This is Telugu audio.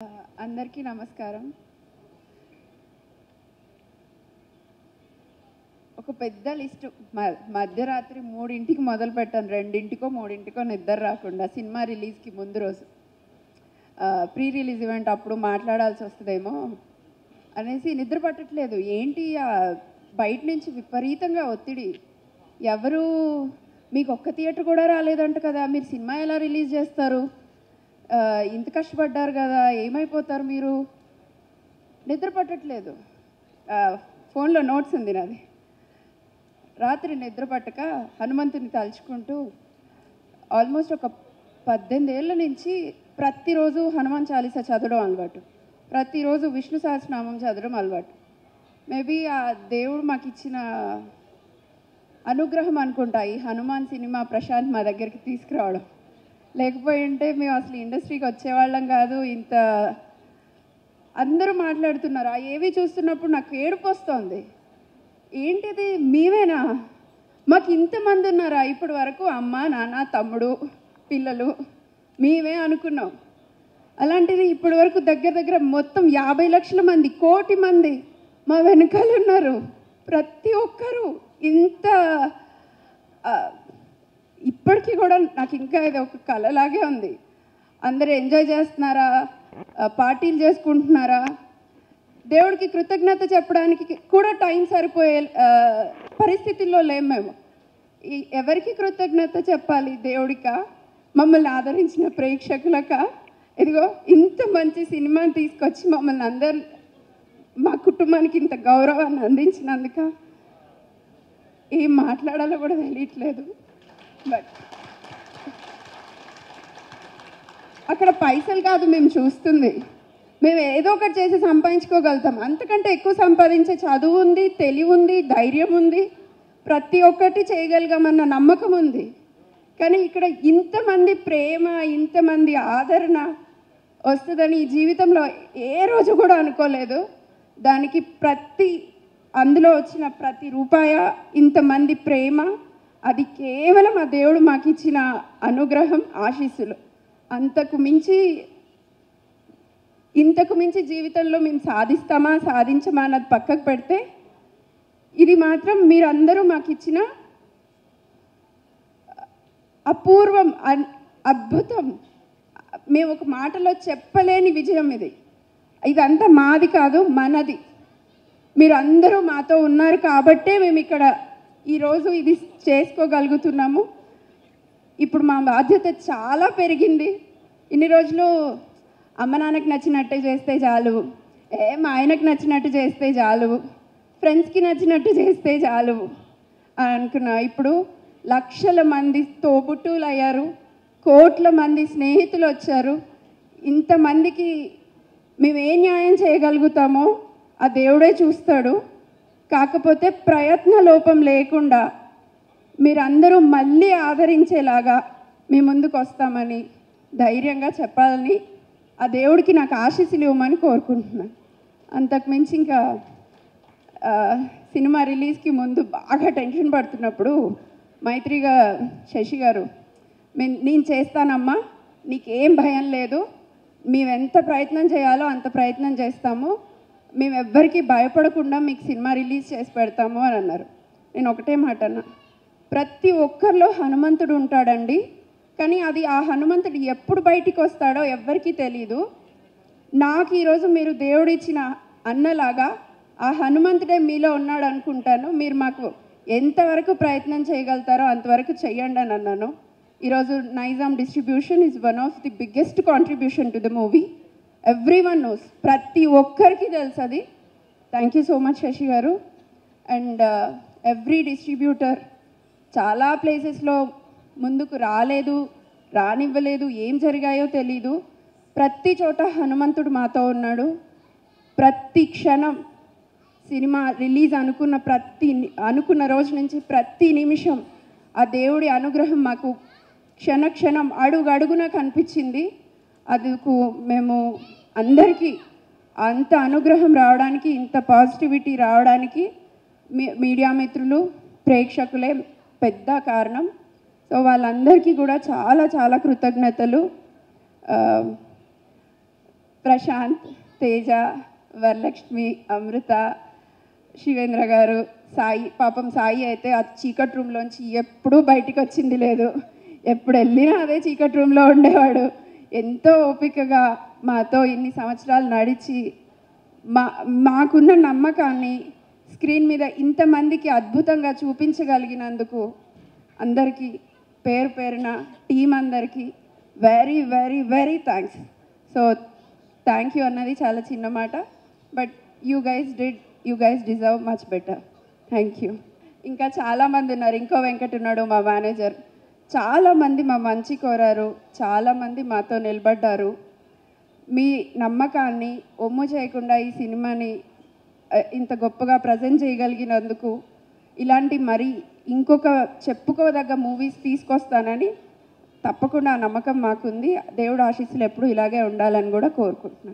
అందరికీ నమస్కారం. ఒక పెద్ద లిస్టు మధ్యరాత్రి 3ంటికి మొదలు పెట్టాను. 2ంటికో 3ంటికో నిద్ర రాకుండా సినిమా రిలీజ్కి ముందు రోజు ప్రీ రిలీజ్ ఈవెంట్ అప్పుడు మాట్లాడాల్సి వస్తుందేమో అనేసి నిద్ర పట్టట్లేదు. ఏంటి బయట నుంచి విపరీతంగా ఒత్తిడి. ఎవరు మీకు ఒక్క థియేటర్ కూడా రాలేదంట కదా, మీరు సినిమా ఎలా రిలీజ్ చేస్తారు, ఇంత కష్టపడ్డారు కదా, ఏమైపోతారు మీరు, నిద్ర పట్టట్లేదు. ఫోన్లో నోట్స్ ఉంది నాది. రాత్రి నిద్ర పట్టక హనుమంతుని తలుచుకుంటూ ఆల్మోస్ట్ ఒక 18 ఏళ్ళ నుంచి ప్రతిరోజు హనుమాన్ చాలీసా చదవడం అలవాటు, ప్రతిరోజు విష్ణు సహస్రనామం చదవడం అలవాటు. మేబీ ఆ దేవుడు మాకు ఇచ్చిన అనుగ్రహం అనుకుంటా ఈ హనుమాన్ సినిమా ప్రశాంత్ మా దగ్గరికి తీసుకురావడం. లేకపోయి ఉంటే మేము అసలు ఇండస్ట్రీకి వచ్చేవాళ్ళం కాదు. ఇంత అందరూ మాట్లాడుతున్నారు, ఆ ఏవి చూస్తున్నప్పుడు నాకు ఏడుపు వస్తుంది. ఏంటిది, మేమేనా, మాకు ఇంతమంది ఉన్నారా ఇప్పటి వరకు, అమ్మ నాన్న తమ్ముడు పిల్లలు మేమే అనుకున్నాం. అలాంటిది ఇప్పటి వరకు దగ్గర దగ్గర మొత్తం 50 లక్షల మంది, 1 కోటి మంది మా వెనకాల ఉన్నారు. ప్రతి ఒక్కరూ ఇంత ఇప్పటికీ కూడా నాకు ఇంకా ఇది ఒక కళలాగే ఉంది. అందరూ ఎంజాయ్ చేస్తున్నారా, పార్టీలు చేసుకుంటున్నారా, దేవుడికి కృతజ్ఞత చెప్పడానికి కూడా టైం సరిపోయే పరిస్థితుల్లో లేము మేము. ఎవరికి కృతజ్ఞత చెప్పాలి, దేవుడికా, మమ్మల్ని ఆదరించిన ప్రేక్షకులకా, ఇదిగో ఇంత మంచి సినిమాని తీసుకొచ్చి మమ్మల్ని అందరు మా కుటుంబానికి ఇంత గౌరవాన్ని అందించినందుక ఏం మాట్లాడాలో కూడా తెలియట్లేదు. బట్ అక్కడ పైసలు కాదు మేము చూస్తుంది, మేము ఏదో ఒకటి చేసి సంపాదించుకోగలుగుతాం. అంతకంటే ఎక్కువ సంపాదించే చదువు ఉంది, తెలివి ఉంది, ధైర్యం ఉంది, ప్రతి ఒక్కటి చేయగలిగామన్న నమ్మకం ఉంది. కానీ ఇక్కడ ఇంతమంది ప్రేమ, ఇంతమంది ఆదరణ వస్తుందని ఈ జీవితంలో ఏ రోజు కూడా అనుకోలేదు. దానికి అందులో వచ్చిన ప్రతి రూపాయ, ఇంతమంది ప్రేమ, అది కేవలం ఆ దేవుడు మాకు ఇచ్చిన అనుగ్రహం, ఆశీస్సులు. ఇంతకు మించి జీవితంలో మేము సాధిస్తామా సాధించమా అన్నది పక్కకు పెడితే, ఇది మాత్రం మీరందరూ మాకు ఇచ్చిన అపూర్వం, అద్భుతం. మేము ఒక మాటలో చెప్పలేని విజయం ఇది. ఇదంతా మాది కాదు, మనది. మీరు అందరూ మాతో ఉన్నారు కాబట్టే మేము ఇక్కడ ఈరోజు ఇది చేసుకోగలుగుతున్నాము. ఇప్పుడు మా బాధ్యత చాలా పెరిగింది. ఇన్ని రోజులు అమ్మ నాన్నకి నచ్చినట్టే చేస్తే చాలు, మా ఆయనకు నచ్చినట్టు చేస్తే చాలు, ఫ్రెండ్స్కి నచ్చినట్టు చేస్తే చాలు అనుకున్నా. ఇప్పుడు లక్షల మంది తోబుట్టువులు అయ్యారు, కోట్ల మంది స్నేహితులు వచ్చారు. ఇంతమందికి మేము ఏ న్యాయం చేయగలుగుతామో ఆ దేవుడే చూస్తాడు. కాకపోతే ప్రయత్న లోపం లేకుండా మీరందరూ మళ్ళీ ఆదరించేలాగా మీ ముందుకు వస్తామని ధైర్యంగా చెప్పాలని ఆ దేవుడికి నాకు ఆశీస్సులు ఇవ్వమని కోరుకుంటున్నాను. అంతకుమించి ఇంకా సినిమా రిలీజ్కి ముందు బాగా టెన్షన్ పడుతున్నప్పుడు మైత్రిగా శశి గారు, నేను చేస్తానమ్మా, నీకేం భయం లేదు, మేము ఎంత ప్రయత్నం చేయాలో అంత ప్రయత్నం చేస్తాము, మేము ఎవ్వరికీ భయపడకుండా మీకు సినిమా రిలీజ్ చేసి పెడతాము అని అన్నారు. నేను ఒకటే మాట అన్నా, ప్రతి ఒక్కరిలో హనుమంతుడు ఉంటాడండి, కానీ అది ఆ హనుమంతుడు ఎప్పుడు బయటికి వస్తాడో ఎవ్వరికీ తెలీదు. నాకు ఈరోజు మీరు దేవుడిచ్చిన అన్నలాగా ఆ హనుమంతుడే మీలో ఉన్నాడు అనుకుంటాను. మీరు మాకు ఎంతవరకు ప్రయత్నం చేయగలుగుతారో అంతవరకు చెయ్యండి అని అన్నాను. ఈరోజు Nizam distribution is one of the biggest contribution to the movie. Everyone knows, ప్రతి ఒక్కరికి తెలుసు అది. Thank you so much Sashi గారు. అండ్ ఎవ్రీ డిస్ట్రిబ్యూటర్ చాలా ప్లేసెస్లో ముందుకు రానివ్వలేదు, ఏం జరిగాయో తెలీదు. ప్రతి చోట హనుమంతుడు మాతో ఉన్నాడు. ప్రతి క్షణం సినిమా రిలీజ్ అనుకున్న రోజు నుంచి ప్రతి నిమిషం ఆ దేవుడి అనుగ్రహం మాకు క్షణక్షణం అడుగడుగున కనిపించింది. అందుకు మేము అందరికీ అంత అనుగ్రహం రావడానికి, ఇంత పాజిటివిటీ రావడానికి మీడియా మిత్రులు, ప్రేక్షకులే పెద్ద కారణం. సో వాళ్ళందరికీ కూడా చాలా చాలా కృతజ్ఞతలు. ప్రశాంత్, తేజ, వరలక్ష్మి, అమృత, శివేంద్ర గారు, సాయి. పాపం సాయి అయితే ఆ చీకటి రూమ్లోంచి ఎప్పుడూ బయటికి వచ్చింది లేదు. ఎప్పుడు వెళ్ళినా అదే చీకటి రూమ్లో ఉండేవాడు. ఎంతో ఓపికగా మాతో ఇన్ని సంవత్సరాలు నడిచి మాకున్న నమ్మకాన్ని స్క్రీన్ మీద ఇంతమందికి అద్భుతంగా చూపించగలిగినందుకు అందరికీ పేరు పేరున టీం అందరికీ very very very thanks. So thank you అన్నది చాలా చిన్న మాట, but you guys deserve much better. Thank you. ఇంకా చాలామంది ఉన్నారు. ఇంకో వెంకట్ ఉన్నాడు, మా మేనేజర్. చాలామంది మా మంచి కోరారు, చాలామంది మాతో నిలబడ్డారు. మీ నమ్మకాన్ని ఒమ్ము చేయకుండా ఈ సినిమాని ఇంత గొప్పగా ప్రజెంట్ చేయగలిగినందుకు, ఇలాంటి మరి ఇంకొక చెప్పుకోదగ్గ మూవీస్ తీసుకొస్తానని తప్పకుండా ఆ నమ్మకం మాకుంది. దేవుడు ఆశీస్సులు ఎప్పుడు ఇలాగే ఉండాలని కూడా కోరుకుంటున్నాను.